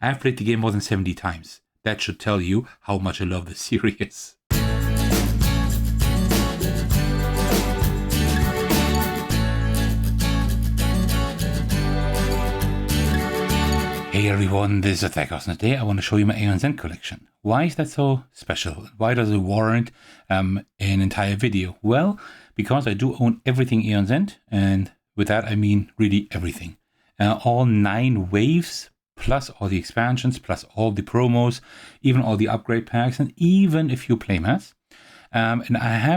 I've played the game more than 70 times. That should tell you how much I love this series. Hey everyone, this is Attackers, and today I want to show you my Aeon Zen collection. Why is that so special? Why does it warrant an entire video? Well, because I do own everything Aeon Zen, and with that I mean really everything. All 9 waves, plus all the expansions, plus all the promos, even all the upgrade packs, and even a few playmats. And I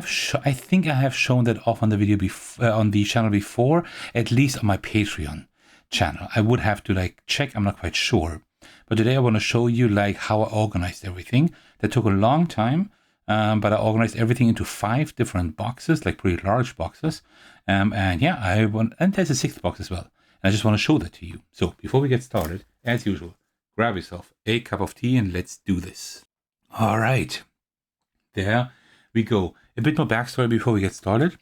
think I have shown that off on the video on the channel before, at least on my Patreon channel. I would have to check, I'm not quite sure. But today I want to show you how I organized everything. That took a long time, but I organized everything into 5 different boxes, pretty large boxes. And there's a 6th box as well. And I just want to show that to you. So before we get started, as usual, grab yourself a cup of tea and let's do this. All right, there we go. A bit more backstory before we get started.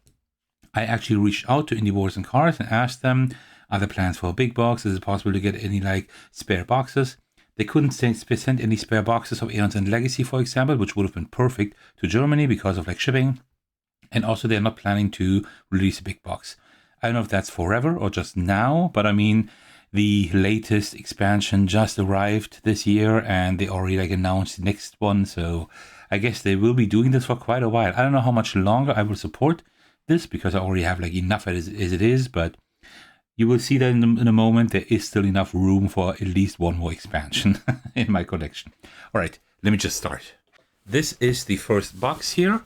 I actually reached out to Indie Wars and Cards and asked them, are there plans for a big box? Is it possible to get any spare boxes? They couldn't send any spare boxes of Aeons and Legacy, for example, which would have been perfect to Germany because of shipping. And also they're not planning to release a big box. I don't know if that's forever or just now, but I mean, the latest expansion just arrived this year and they already announced the next one. So I guess they will be doing this for quite a while. I don't know how much longer I will support this because I already have enough as it is, but you will see that in a moment, there is still enough room for at least one more expansion in my collection. All right, let me just start. This is the first box here.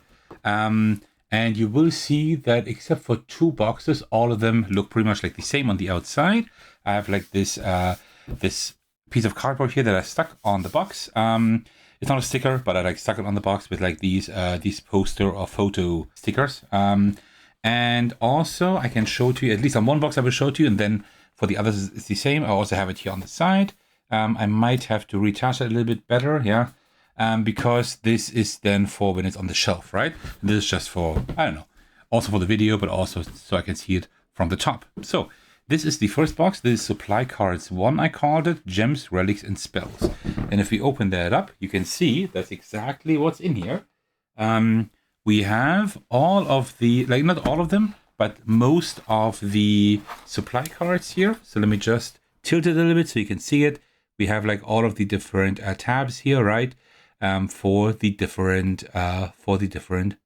And you will see that except for 2 boxes, all of them look pretty much the same on the outside. I have this piece of cardboard here that I stuck on the box. It's not a sticker, but I stuck it on the box with these poster or photo stickers. And also I can show to you, at least on one box I will show to you, and then for the others it's the same. I also have it here on the side. I might have to retouch it a little bit better, yeah. Because this is then for when it's on the shelf, right? And this is just for, I don't know, also for the video, but also so I can see it from the top. So this is the first box. This is Supply Cards 1, I called it, Gems, Relics, and Spells. And if we open that up, you can see that's exactly what's in here. We have all of the, not all of them, but most of the supply cards here. So let me just tilt it a little bit so you can see it. We have all of the different tabs here, right? For the different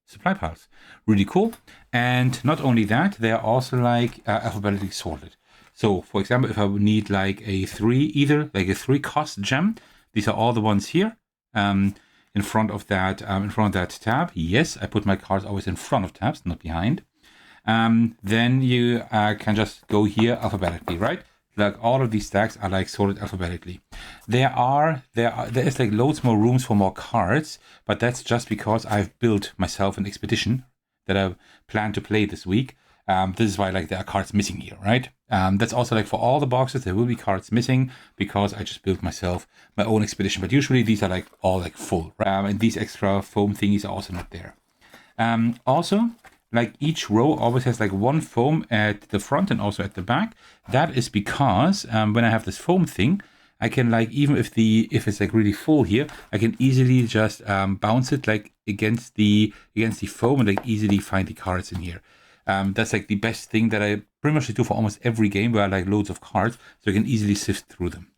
supply piles. Really cool. And not only that, they are also alphabetically sorted. So for example, if I would need a 3 cost gem, these are all the ones here. In front of that tab. Yes, I put my cards always in front of tabs, not behind. Then you can just go here alphabetically, right? All of these stacks are sorted alphabetically. There is loads more rooms for more cards, but that's just because I've built myself an expedition that I plan to play this week. This is why there are cards missing here, right? That's also for all the boxes, there will be cards missing because I just built myself my own expedition. But usually these are all full, right? And these extra foam thingies are also not there. Also, each row always has one foam at the front and also at the back. That is because when I have this foam thing, I can even if it's really full here, I can easily just bounce it against the foam and easily find the cards in here. That's the best thing that I pretty much do for almost every game where I loads of cards, so I can easily sift through them.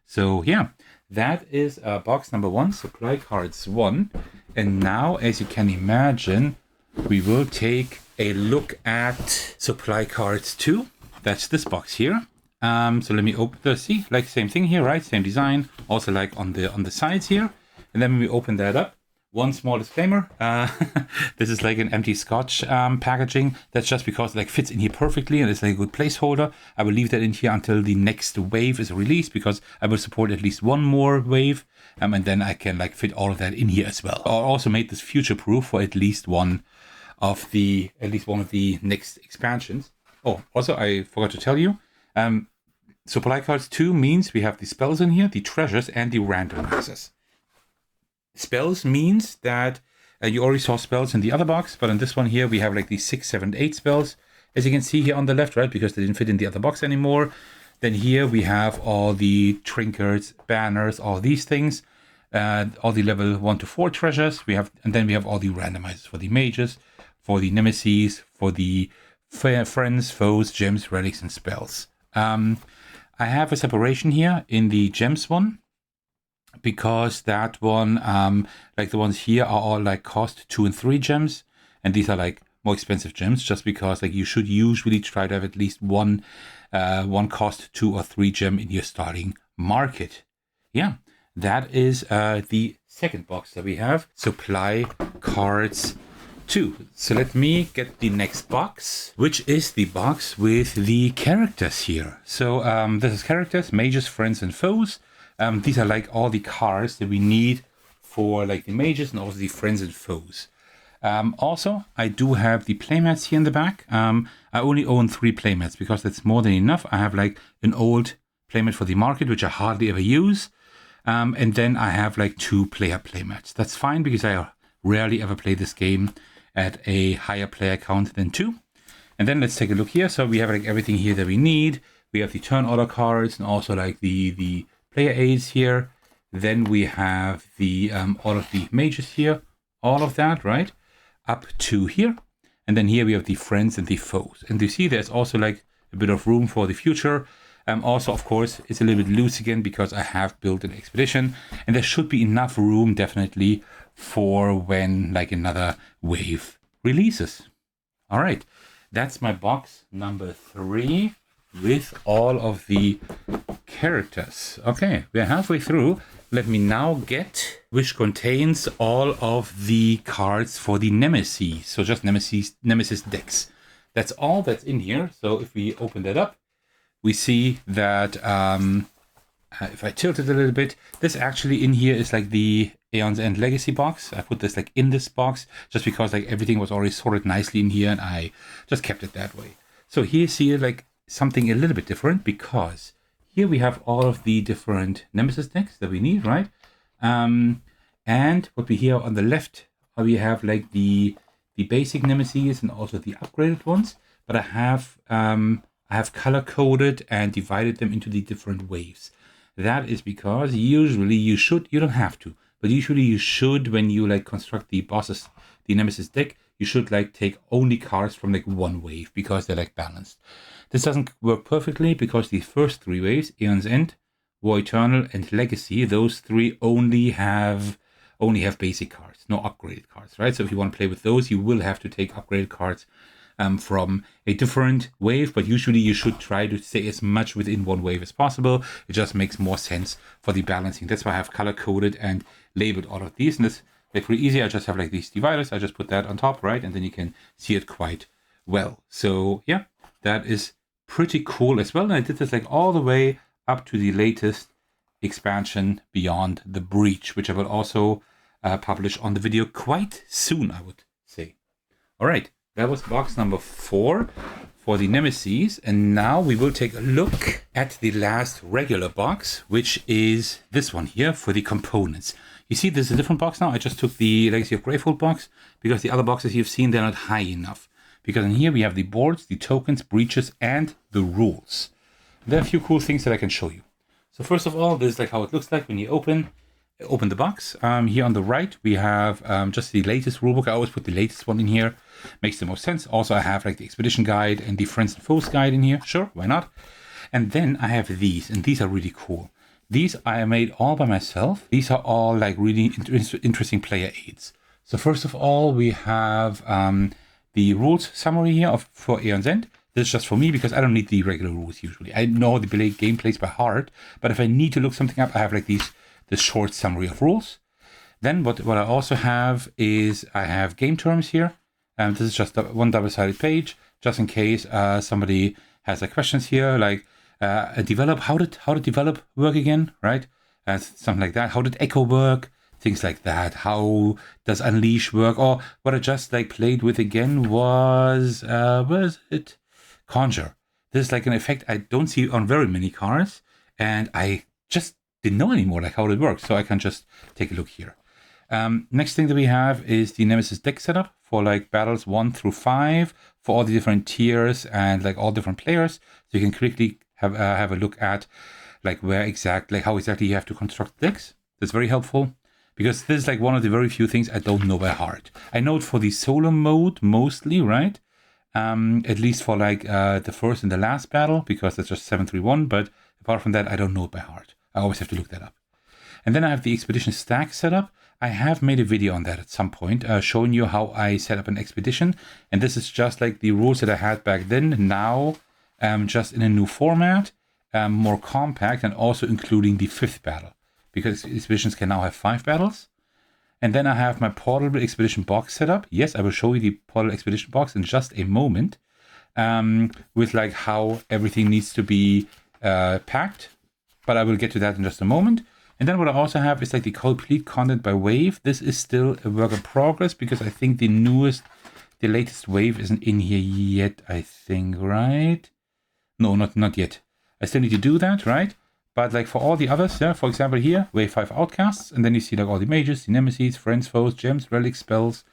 So yeah, that is box number 1, Supply Cards 1. And now, as you can imagine, we will take a look at Supply Cards 2. That's this box here. So let me open the, see, same thing here, right? Same design, also on the sides here. And then when we open that up, one small disclaimer, this is an empty Scotch packaging. That's just because it fits in here perfectly and it's a good placeholder. I will leave that in here until the next wave is released because I will support at least one more wave. And then I can fit all of that in here as well. I also made this future proof for at least one of the next expansions. Oh, also I forgot to tell you, Supply Cards 2 means we have the spells in here, the treasures, and the randomizers. Spells means that you already saw spells in the other box, but in this one here we have these 6, 7, 8 spells, as you can see here on the left, right? Because they didn't fit in the other box anymore. Then here we have all the trinkets, banners, all these things, all the level 1 to 4 treasures. And then we have all the randomizers for the mages, for the nemeses, for the friends, foes, gems, relics, and spells. I have a separation here in the gems one, because that one, like the ones here are all like cost 2 and 3 gems, and these are like more expensive gems, just because like you should usually try to have at least one cost 2 or 3 gem in your starting market. Yeah, that is the second box that we have. Supply cards 2. So let me get the next box, which is the box with the characters here. So this is characters, mages, friends, and foes. These are like all the cards that we need for like the mages and also the friends and foes. Also, I do have the playmats here in the back. I only own 3 playmats because that's more than enough. I have like an old playmat for the market, which I hardly ever use. And then I have like 2 player playmats. That's fine because I rarely ever play this game at a higher player count than 2. And then let's take a look here. So we have like everything here that we need. We have the turn order cards and also like the player aids here. Then we have the all of the mages here, all of that, right? Up to here. And then here we have the friends and the foes. And you see there's also like a bit of room for the future. Also, of course, it's a little bit loose again because I have built an expedition, and there should be enough room definitely for when like another wave releases. All right, that's my box number 3 with all of the characters. Okay, we're halfway through. Let me now get which contains all of the cards for the nemesis. So just nemesis decks. That's all that's in here. So if we open that up, we see that if I tilt it a little bit, this actually in here is like the Aeon's End Legacy box. I put this like in this box just because like everything was already sorted nicely in here, and I just kept it that way. So here's like something a little bit different, because here we have all of the different nemesis decks that we need, right? And what we here on the left, we have like the basic nemesis and also the upgraded ones, but I have color coded and divided them into the different waves. That is because usually you don't have to, but usually you should, when you like construct the nemesis deck, you should like take only cards from like one wave because they're like balanced. This doesn't work perfectly because the first 3 waves, Aeon's End, War Eternal, and Legacy, those 3 only have basic cards, no upgraded cards, right? So if you want to play with those, you will have to take upgraded cards from a different wave, but usually you should try to stay as much within one wave as possible. It just makes more sense for the balancing. That's why I have color coded and labeled all of these, and it's like pretty easy. I just have like these dividers. I just put that on top, right? And then you can see it quite well. So yeah, that is pretty cool as well. And I did this like all the way up to the latest expansion, Beyond the Breach, which I will also publish on the video quite soon, I would say. All right. That was box number 4 for the nemesis, and now we will take a look at the last regular box, which is this one here for the components. You see, this is a different box now. I just took the Legacy of Gravehold box because the other boxes you've seen, they're not high enough. Because in here we have the boards, the tokens, breaches, and the rules. There are a few cool things that I can show you. So first of all, this is like how it looks like when you open the box. Here on the right, we have just the latest rulebook. I always put the latest one in here. Makes the most sense. Also, I have like the expedition guide and the friends and foes guide in here. Sure, why not? And then I have these, and these are really cool. These I made all by myself. These are all like really interesting player aids. So first of all, we have the rules summary here for Aeon's End. This is just for me because I don't need the regular rules usually. I know the gameplays by heart, but if I need to look something up, I have like this short summary of rules. Then what I also have is I have game terms here. This is just one double-sided page, just in case somebody has questions here, like develop. How did develop work again, right? Something like that. How did echo work? Things like that. How does unleash work? Or what I just like played with again was where is it? Conjure. This is like an effect I don't see on very many cards, and I just didn't know anymore like how it works, so I can just take a look here. Next thing that we have is the Nemesis deck setup for like battles 1 through 5 for all the different tiers and like all different players. So you can quickly have a look at like how exactly you have to construct decks. That's very helpful, because this is like one of the very few things I don't know by heart. I know it for the solo mode mostly, right? At least for like the first and the last battle, because that's just 731. But apart from that, I don't know it by heart. I always have to look that up. And then I have the expedition stack set up. I have made a video on that at some point, showing you how I set up an expedition. And this is just like the rules that I had back then, now just in a new format, more compact, and also including the 5th battle, because expeditions can now have 5 battles. And then I have my portable expedition box set up. Yes, I will show you the portable expedition box in just a moment, with like how everything needs to be packed. But I will get to that in just a moment. And then what I also have is like the complete content by wave. This is still a work in progress, because I think the latest wave isn't in here yet, I think, right? No, not yet. I still need to do that, right? But like for all the others, yeah, for example here, wave 5 outcasts, and then you see like all the mages, the nemeses, friends, foes, gems, relics, spells.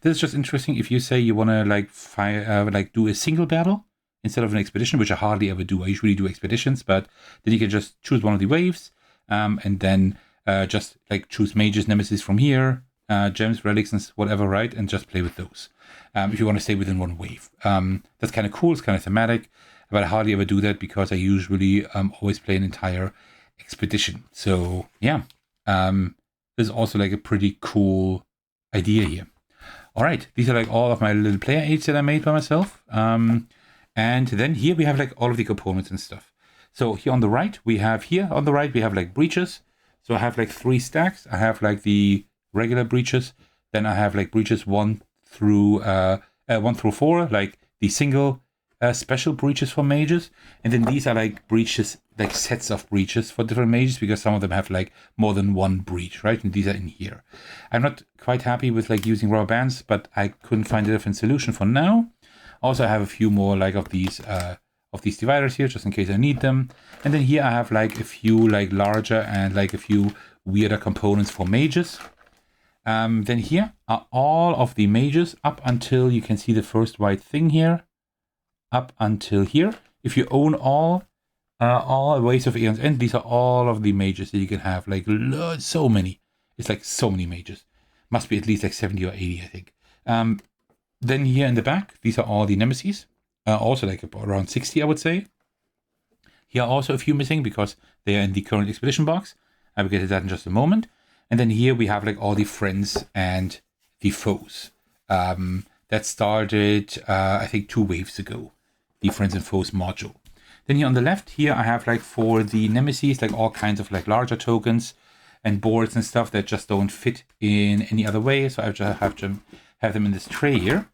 This is just interesting if you say you want to like do a single battle instead of an expedition, which I hardly ever do. I usually do expeditions, but then you can just choose one of the waves, and then just like choose mages, nemesis from here, gems, relics, and whatever, right? And just play with those. If you want to stay within one wave. That's kind of cool. It's kind of thematic, but I hardly ever do that, because I usually always play an entire expedition. So yeah, this is also like a pretty cool idea here. All right, these are like all of my little player aids that I made by myself. And then here we have like all of the components and stuff. So here on the right, we have like breaches. So I have like 3 stacks. I have like the regular breaches. Then I have like breaches 1 through 4, like the single special breaches for mages. And then these are like breaches, like sets of breaches for different mages, because some of them have like more than one breach, right? And these are in here. I'm not quite happy with like using rubber bands, but I couldn't find a different solution for now. Also, I have a few more like of these dividers here, just in case I need them. And then here I have like a few like larger and like a few weirder components for mages. Then here are all of the mages up until you can see the first white thing here, up until here. If you own all Ways of Aeon's End, these are all of the mages that you can have. Like so many. It's like so many mages. Must be at least like 70 or 80, I think. Then here in the back, these are all the nemeses. Also like around 60, I would say. Here are also a few missing, because they are in the current expedition box. I will get to that in just a moment. And then here we have like all the friends and the foes. That started, I think, 2 waves ago. The friends and foes module. Then here on the left, here I have like for the nemeses, like all kinds of like larger tokens and boards and stuff that just don't fit in any other way. So I just have to have them in this tray here.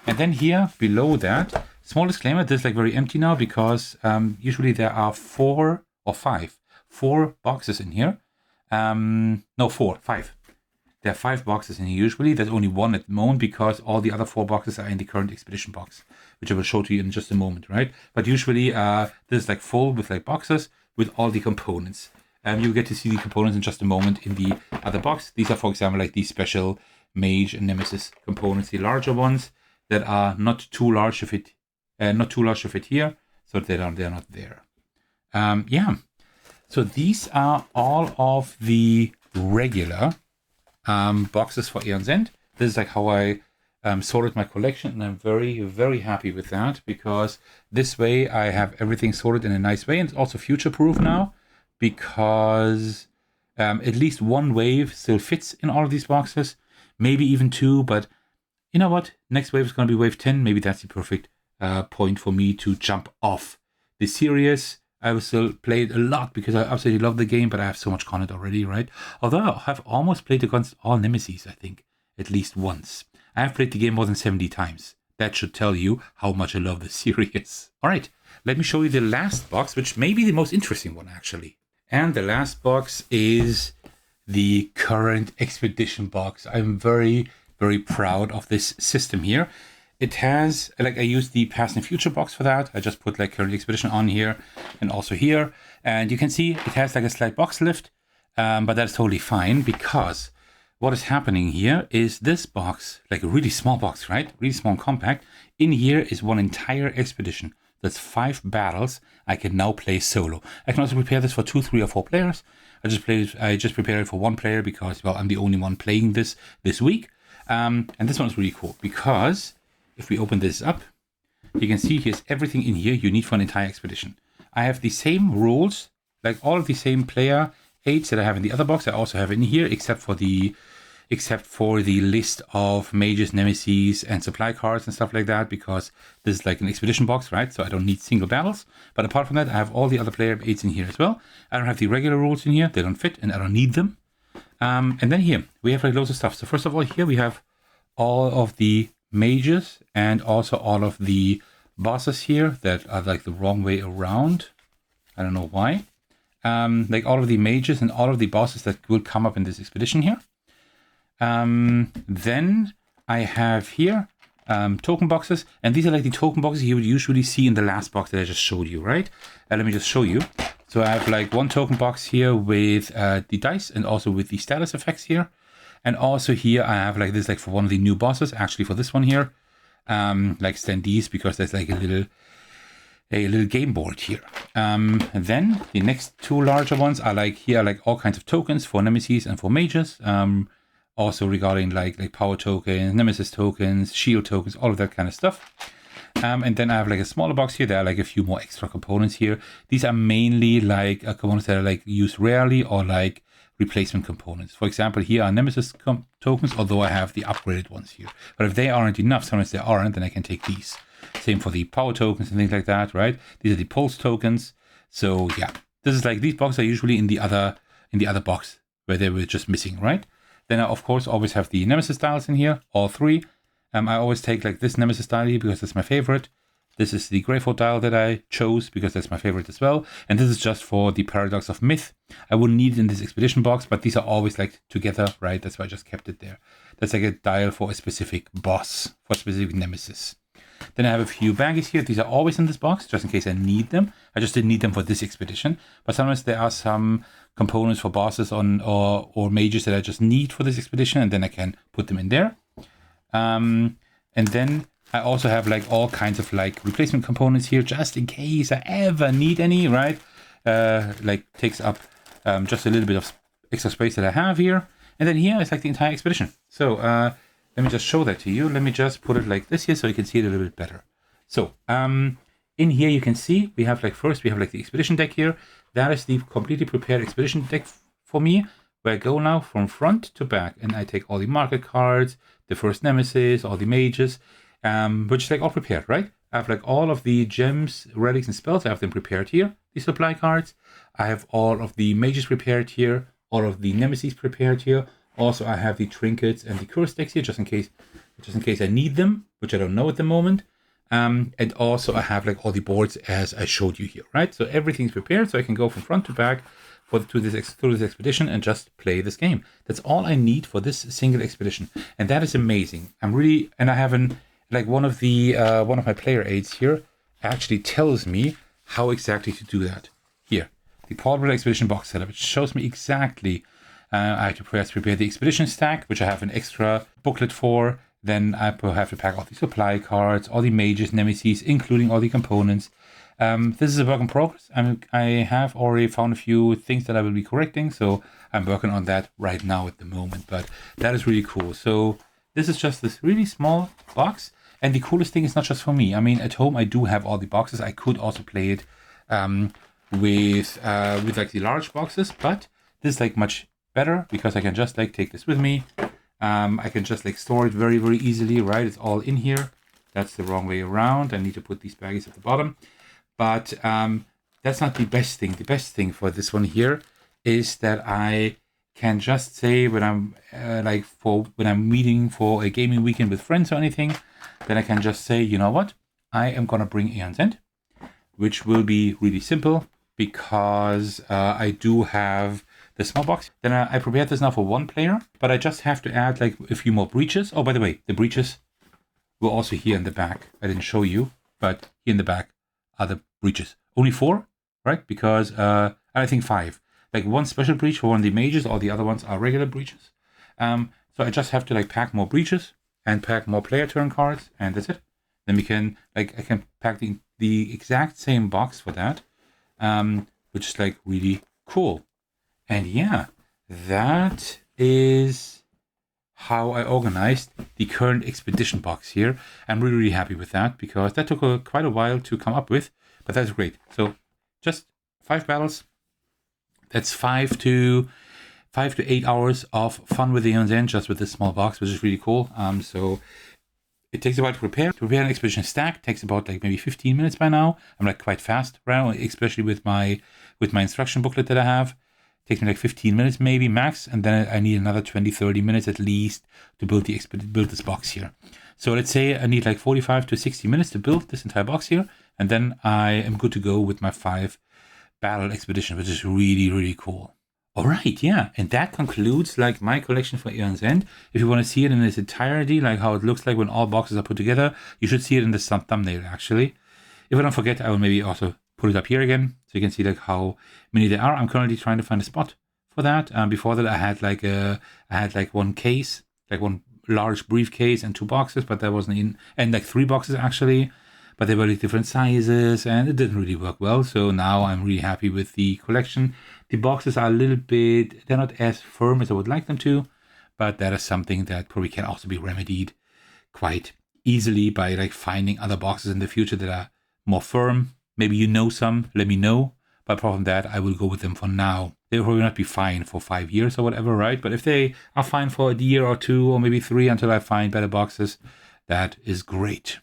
And then here below that, small disclaimer, this is like very empty now, because usually there are 4 or 5 boxes in here. No, 5. There are 5 boxes in here usually. There's only 1 at the moment, because all the other 4 boxes are in the current expedition box, which I will show to you in just a moment, right? But usually this is like full with like boxes with all the components. You get to see the components in just a moment in the other box. These are, for example, like these special mage and nemesis components, the larger ones that are not too large to fit, here, so they're not there. Yeah. So these are all of the regular boxes for Aeon's End. This is like how I sorted my collection, and I'm very, very happy with that, because this way I have everything sorted in a nice way, and it's also future-proof now, because at least 1 wave still fits in all of these boxes, maybe even 2, but you know what? Next wave is going to be wave 10. Maybe that's the perfect point for me to jump off the series. I will still play it a lot, because I absolutely love the game, but I have so much content already, right? Although I have almost played against all nemeses, I think, at least once. I have played the game more than 70 times. That should tell you how much I love the series. All right, let me show you the last box, which may be the most interesting one, actually. And the last box is the current expedition box. I'm very, very proud of this system here. It has, like, I used the past and future box for that. I just put like current expedition on here and also here. And you can see it has like a slight box lift, but that's totally fine, because what is happening here is this box, like a really small box, right? Really small and compact. In here is one entire expedition, That's 5 battles I can now play solo. I can also prepare this for 2, 3, or 4 players. I just prepared it for 1 player because, well, I'm the only one playing this week. And this one's really cool because if we open this up, you can see here's everything in here you need for an entire expedition. I have the same rules, like all of the same player aids that I have in the other box. I also have in here, except for the list of mages, nemeses, and supply cards and stuff like that, because this is like an expedition box, right? So I don't need single battles. But apart from that, I have all the other player aids in here as well. I don't have the regular rules in here. They don't fit, and I don't need them. And then here, we have like loads of stuff. So first of all, here we have all of the mages and also all of the bosses here that are like the wrong way around. I don't know why. Like all of the mages and all of the bosses that will come up in this expedition here. Then I have here token boxes, and these are like the token boxes you would usually see in the last box that I just showed you, right? Let me just show you. So I have like 1 token box here with the dice and also with the status effects here. And also here I have like this, like for one of the new bosses, actually for this one here, like standees, because there's like a little game board here. And then the next 2 larger ones are like here, like all kinds of tokens for nemesis and for mages. Also regarding like power tokens, nemesis tokens, shield tokens, all of that kind of stuff. And then I have like a smaller box here. There are like a few more extra components here. These are mainly like components that are like used rarely or like replacement components. For example, here are nemesis tokens, although I have the upgraded ones here. But if they aren't enough, sometimes they aren't, then I can take these. Same for the power tokens and things like that, right? These are the pulse tokens. So yeah, this is like, these boxes are usually in the other box where they were just missing, right? Then I, of course, always have the nemesis tiles in here, all 3. I always take like this nemesis tile here because that's my favorite. This is the Greyford tile that I chose because that's my favorite as well. And this is just for the Paradox of Myth. I wouldn't need it in this expedition box, but these are always like together, right? That's why I just kept it there. That's like a tile for a specific boss, for a specific nemesis. Then I have a few baggies here. These are always in this box, just in case I need them. I just didn't need them for this expedition. But sometimes there are some components for bosses or mages that I just need for this expedition, and then I can put them in there. And then I also have like all kinds of like replacement components here, just in case I ever need any, right? Like takes up just a little bit of extra space that I have here. And then here is like the entire expedition. So let me just show that to you. Let me just put it like this here so you can see it a little bit better. So in here you can see we have like, first we have like the expedition deck here. That is the completely prepared expedition deck for me, where I go now from front to back, and I take all the market cards, the first nemesis, all the mages, which is like all prepared, right? I have like all of the gems, relics, and spells. I have them prepared here, the supply cards. I have all of the mages prepared here, all of the nemesis prepared here. Also, I have the trinkets and the curse decks here, just in case I need them, which I don't know at the moment. And also I have like all the boards as I showed you here, right? So everything's prepared, so I can go from front to back through this expedition and just play this game. That's all I need for this single expedition, and that is amazing. I have one of my player aids here actually tells me how exactly to do that. Here, the portable expedition box setup, which shows me exactly. I have to prepare the expedition stack, which I have an extra booklet for. Then I have to pack all the supply cards, all the mages, nemesis, including all the components. This is a work in progress. I have already found a few things that I will be correcting, so I'm working on that right now at the moment. But that is really cool. So this is just this really small box, and the coolest thing is not just for me. I mean, at home I do have all the boxes. I could also play it with like the large boxes, but this is like much better because I can just like take this with me. I can just like store it very, very easily, right? It's all in here. That's the wrong way around. I need to put these baggies at the bottom. But that's not the best thing. The best thing for this one here is that I can just say when I'm when I'm meeting for a gaming weekend with friends or anything, then I can just say, you know what? I am going to bring Aeon's End, which will be really simple because I do have the small box. Then I prepared this now for 1 player, but I just have to add like a few more breaches. Oh, by the way, the breaches were also here in the back. I didn't show you, but here in the back are the breaches. Only 4, right? Because I think 5. Like 1 special breach for one of the mages, all the other ones are regular breaches. So I just have to like pack more breaches and pack more player turn cards, and that's it. Then we can, like, I can pack the exact same box for that, which is like really cool. And yeah, that is how I organized the current expedition box here. I'm really, really happy with that because that took quite a while to come up with, but that's great. So just 5 battles. That's 5 to 8 hours of fun with the Aeon's End just with this small box, which is really cool. So it takes a while to prepare. To prepare an expedition stack takes about like maybe 15 minutes by now. I'm like quite fast around, especially with my instruction booklet that I have. It takes me like 15 minutes maybe max, and then I need another 20-30 minutes at least to build this box here. So let's say I need like 45 to 60 minutes to build this entire box here, and then I am good to go with my 5 battle expedition, which is really, really cool. All right, yeah, and that concludes like my collection for Aeon's End. If you want to see it in its entirety, like how it looks like when all boxes are put together, you should see it in the thumbnail actually. If I don't forget, I will maybe also put it up here again, so you can see like how many there are. I'm currently trying to find a spot for that. Before that, I had like one case, like one large briefcase and 2 boxes, but that wasn't in, and like 3 boxes actually. But they were like different sizes and it didn't really work well. So now I'm really happy with the collection. The boxes are a little bit, they're not as firm as I would like them to, but that is something that probably can also be remedied quite easily by like finding other boxes in the future that are more firm. Maybe you know some, let me know. But apart from that, I will go with them for now. They'll probably not be fine for 5 years or whatever, right? But if they are fine for a year or 2 or maybe 3 until I find better boxes, that is great.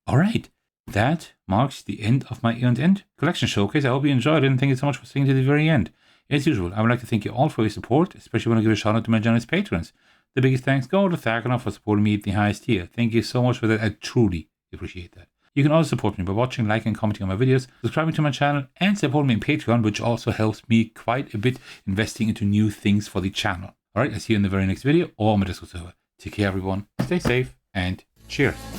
All right. That marks the end of my Aeon's End collection showcase. I hope you enjoyed it and thank you so much for staying to the very end. As usual, I would like to thank you all for your support, especially when I give a shout out to my generous patrons. The biggest thanks go to Thagonoff for supporting me at the highest tier. Thank you so much for that. I truly appreciate that. You can also support me by watching, liking, and commenting on my videos, subscribing to my channel, and support me on Patreon, which also helps me quite a bit investing into new things for the channel. Alright, I'll see you in the very next video or on my Discord server. Take care everyone, stay safe, and cheers.